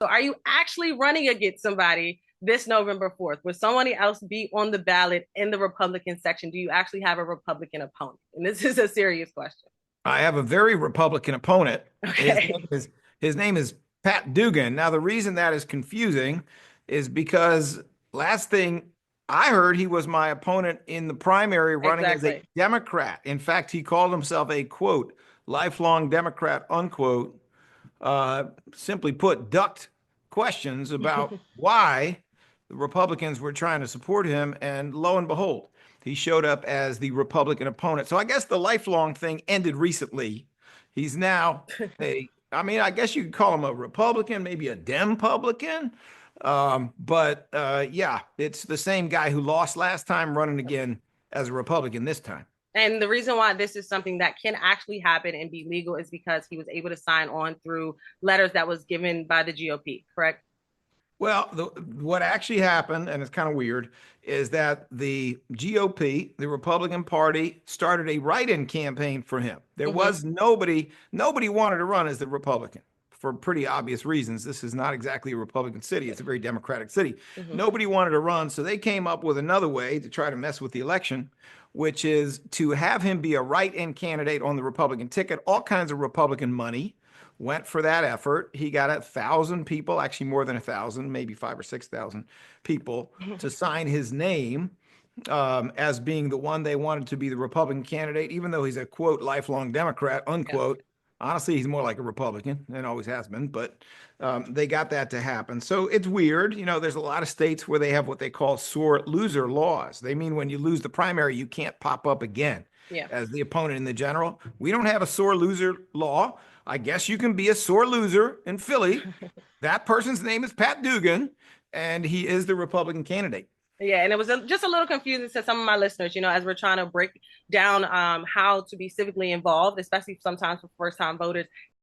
So are you actually running against somebody this November 4th? Will somebody else be on the ballot in the Republican section? Do you actually have a Republican opponent? And this is a serious question. I have a very Republican opponent. His name Okay. is his name is Pat Dugan. Now, the reason that is confusing is because last thing I heard, he was my opponent in the primary running as a Exactly. Democrat. In fact, he called himself a quote, lifelong Democrat, unquote. Simply put, ducked questions about why the Republicans were trying to support him. And lo and behold, he showed up as the Republican opponent. So I guess the lifelong thing ended recently. He's now I mean, I guess you could call him a Republican, maybe a Dempublican. But yeah, it's the same guy who lost last time running again as a Republican this time. And the reason why this is something that can actually happen and be legal is because he was able to sign on through letters that was given by the GOP, correct? Well, what actually happened, and it's kind of weird, is that the GOP, the Republican Party, started a write-in campaign for him. There Mm-hmm. was nobody wanted to run as the Republican for pretty obvious reasons. This is not exactly a Republican city; it's a very Democratic city. Mm-hmm. Nobody wanted to run, so they came up with another way to try to mess with the election, which is to have him be a write-in candidate on the Republican ticket. All kinds of Republican money went for that effort. He got 1,000 people, actually more than 1,000, maybe 5 or 6,000 people to sign his name as being the one they wanted to be the Republican candidate, even though he's a quote lifelong Democrat, Yeah. unquote. Honestly, he's more like a Republican and always has been, but they got that to happen. So it's weird. You know, there's a lot of states where they have what they call sore loser laws. They mean when you lose the primary, you can't pop up again Yeah. as the opponent in the general. We don't have a sore loser law. I guess you can be a sore loser in Philly. That person's name is Pat Dugan, and he is the Republican candidate. Yeah, and it was just a little confusing to some of my listeners, as we're trying to break down how to be civically involved, especially sometimes for first time voters.